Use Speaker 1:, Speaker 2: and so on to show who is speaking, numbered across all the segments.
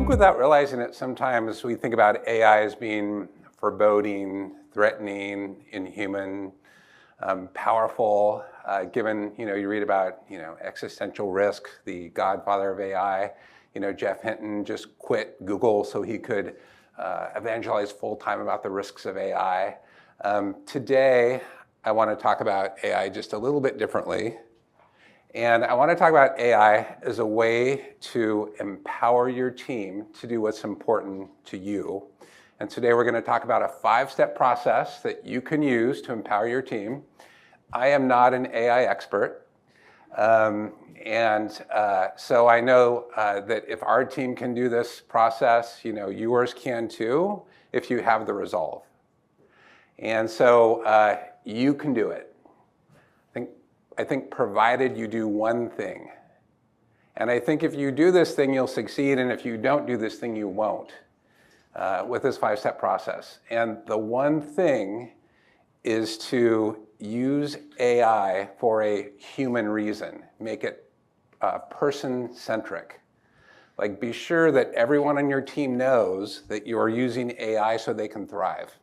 Speaker 1: think without realizing it, sometimes we think about AI as being foreboding, threatening, inhuman, powerful, given, you read about, existential risk, the godfather of AI. Jeff Hinton just quit Google so he could evangelize full-time about the risks of AI. Today, I want to talk about AI just a little bit differently. And I want to talk about AI as a way to empower your team to do what's important to you. And today we're going to talk about a 5-step process that you can use to empower your team. I am not an AI expert. So I know that if our team can do this process, yours can too, if you have the resolve. And so you can do it. I think provided you do one thing. And I think if you do this thing, you'll succeed. And if you don't do this thing, you won't with this 5-step process. And the one thing is to use AI for a human reason. Make it person-centric. Like, be sure that everyone on your team knows that you are using AI so they can thrive.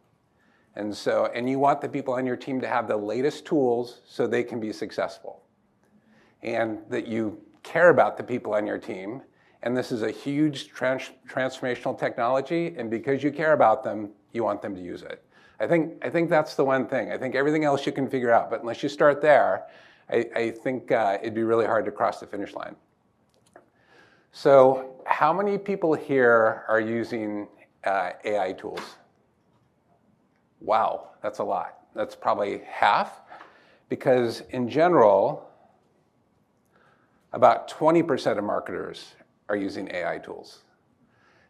Speaker 1: And you want the people on your team to have the latest tools so they can be successful. And that you care about the people on your team. And this is a huge transformational technology. And because you care about them, you want them to use it. I think that's the one thing. I think everything else you can figure out. But unless you start there, I think it'd be really hard to cross the finish line. So how many people here are using AI tools? Wow, that's a lot. That's probably half, because in general, about 20% of marketers are using AI tools.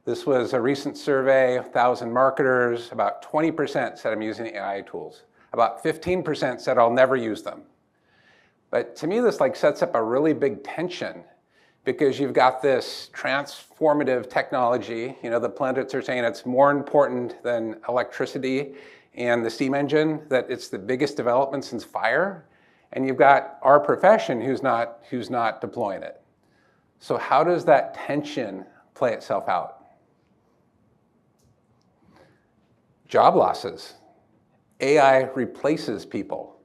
Speaker 1: This was a recent survey, 1,000 marketers, about 20% said I'm using AI tools. About 15% said I'll never use them. But to me, this sets up a really big tension, because you've got this transformative technology. The pundits are saying it's more important than electricity and the steam engine, that it's the biggest development since fire. And you've got our profession who's not deploying it. So how does that tension play itself out? Job losses. AI replaces people.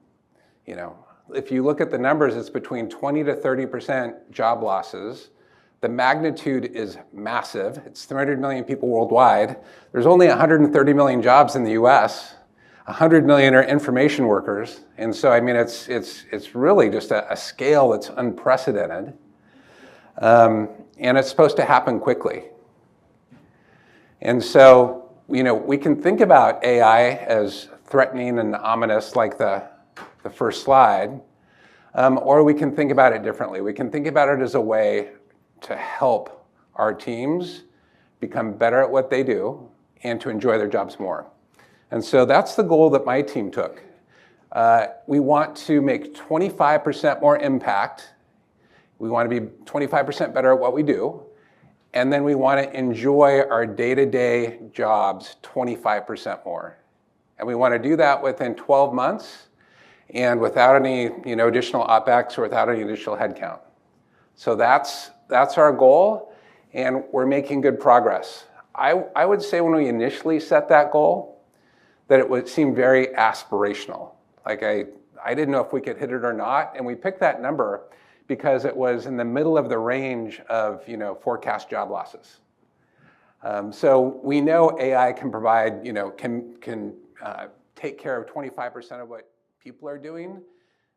Speaker 1: If you look at the numbers, it's between 20 to 30% job losses. The magnitude is massive. It's 300 million people worldwide. There's only 130 million jobs in the US. 100 million are information workers. And so, it's really just a scale that's unprecedented. And it's supposed to happen quickly. And so, we can think about AI as threatening and ominous, like the first slide, or we can think about it differently. We can think about it as a way to help our teams become better at what they do and to enjoy their jobs more. And so that's the goal that my team took. We want to make 25% more impact. We want to be 25% better at what we do. And then we want to enjoy our day-to-day jobs 25% more. And we want to do that within 12 months and without any additional OpEx or without any additional headcount. So that's our goal, and we're making good progress. I would say when we initially set that goal, that it would seem very aspirational. Like I didn't know if we could hit it or not, and we picked that number because it was in the middle of the range of forecast job losses. So we know AI can provide, can take care of 25% of what people are doing.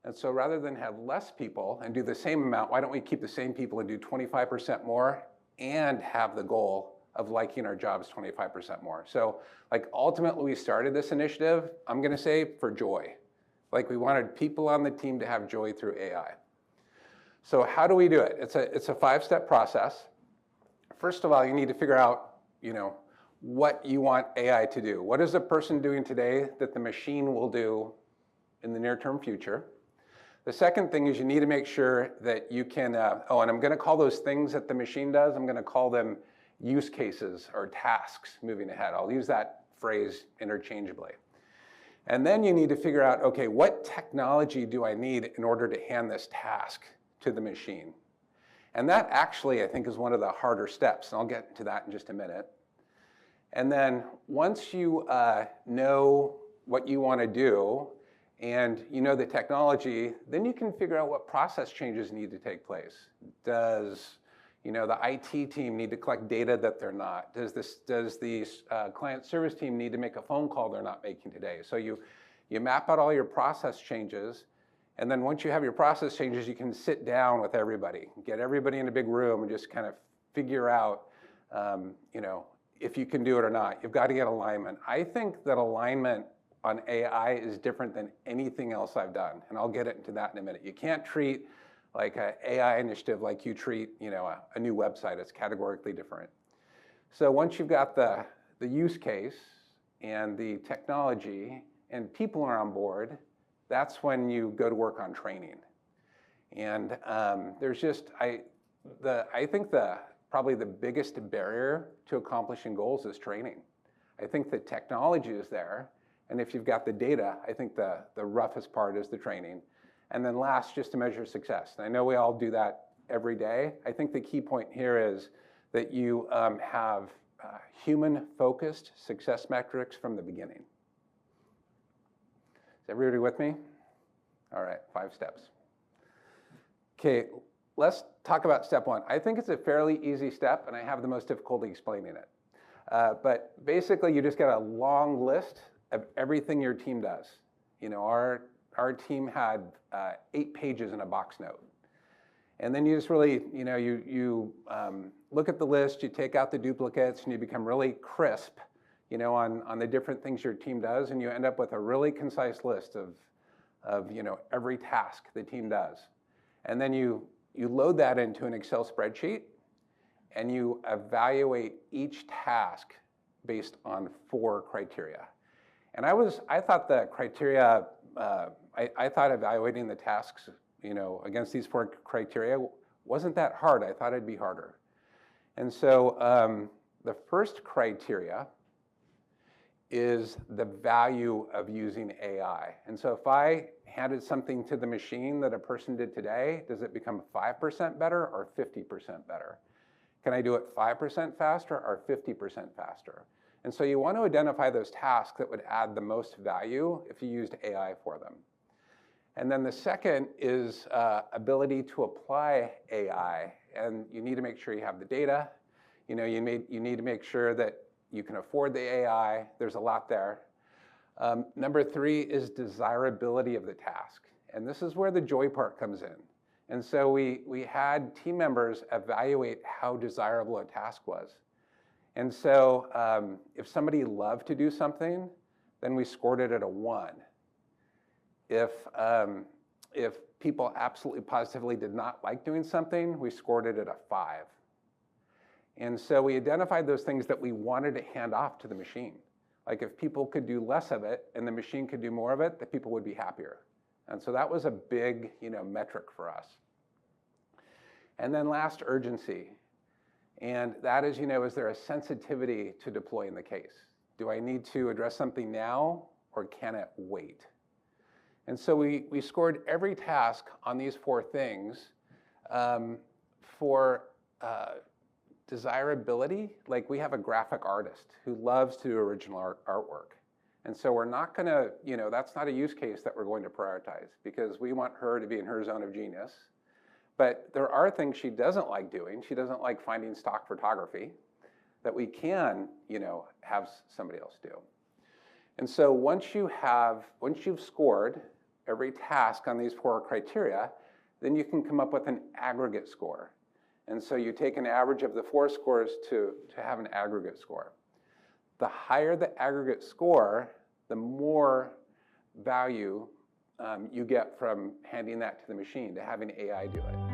Speaker 1: And so rather than have less people and do the same amount, why don't we keep the same people and do 25% more and have the goal of liking our jobs 25% more. So ultimately we started this initiative, I'm gonna say, for joy. We wanted people on the team to have joy through AI. So how do we do it? It's a 5-step process. First of all, you need to figure out, what you want AI to do. What is a person doing today that the machine will do in the near-term future? The second thing is you need to make sure that you can, and I'm gonna call those things that the machine does, I'm gonna call them use cases or tasks moving ahead. I'll use that phrase interchangeably. And then you need to figure out, okay, what technology do I need in order to hand this task to the machine? And that actually, I think, is one of the harder steps, and I'll get to that in just a minute. And then once you know what you want to do and you know the technology, then you can figure out what process changes need to take place. Does the IT team need to collect data that they're not? Does the client service team need to make a phone call they're not making today? So you map out all your process changes, and then once you have your process changes, you can sit down with everybody, get everybody in a big room and just kind of figure out, if you can do it or not. You've got to get alignment. I think that alignment on AI is different than anything else I've done, and I'll get into that in a minute. You can't treat like an AI initiative like you treat a new website. It's categorically different. So once you've got the use case and the technology and people are on board, that's when you go to work on training. And there's just, I think probably the biggest barrier to accomplishing goals is training. I think the technology is there, and if you've got the data, I think the roughest part is the training. And then last, just to measure success. And I know we all do that every day. I think the key point here is that you have human-focused success metrics from the beginning. Is everybody with me? All right, 5 steps. Okay, let's talk about step 1. I think it's a fairly easy step, and I have the most difficulty explaining it. But basically, you just get a long list of everything your team does. Our team had 8 pages in a box note. And then you just really, you look at the list, you take out the duplicates, and you become really crisp, on the different things your team does, and you end up with a really concise list of every task the team does. And then you load that into an Excel spreadsheet, and you evaluate each task based on 4 criteria. And I thought the criteria, I thought evaluating the tasks, against these 4 criteria wasn't that hard. I thought it'd be harder. And so the first criteria is the value of using AI. And so if I handed something to the machine that a person did today, does it become 5% better or 50% better? Can I do it 5% faster or 50% faster? And so you want to identify those tasks that would add the most value if you used AI for them. And then the second is ability to apply AI. And you need to make sure you have the data. You need to make sure that you can afford the AI. There's a lot there. Number 3 is desirability of the task. And this is where the joy part comes in. And so we had team members evaluate how desirable a task was. And so if somebody loved to do something, then we scored it at a 1. If people absolutely positively did not like doing something, we scored it at a 5. And so we identified those things that we wanted to hand off to the machine. Like if people could do less of it and the machine could do more of it, the people would be happier. And so that was a big metric for us. And then last, urgency. And that is, is there a sensitivity to deploying the case? Do I need to address something now or can it wait? And so we scored every task on these 4 things for desirability. Like we have a graphic artist who loves to do original artwork. And so we're not going to, that's not a use case that we're going to prioritize because we want her to be in her zone of genius. But there are things she doesn't like doing. She doesn't like finding stock photography that we can, have somebody else do. And so once you've scored every task on these 4 criteria, then you can come up with an aggregate score. And so you take an average of the 4 scores to have an aggregate score. The higher the aggregate score, the more value you get from handing that to the machine, to having AI do it.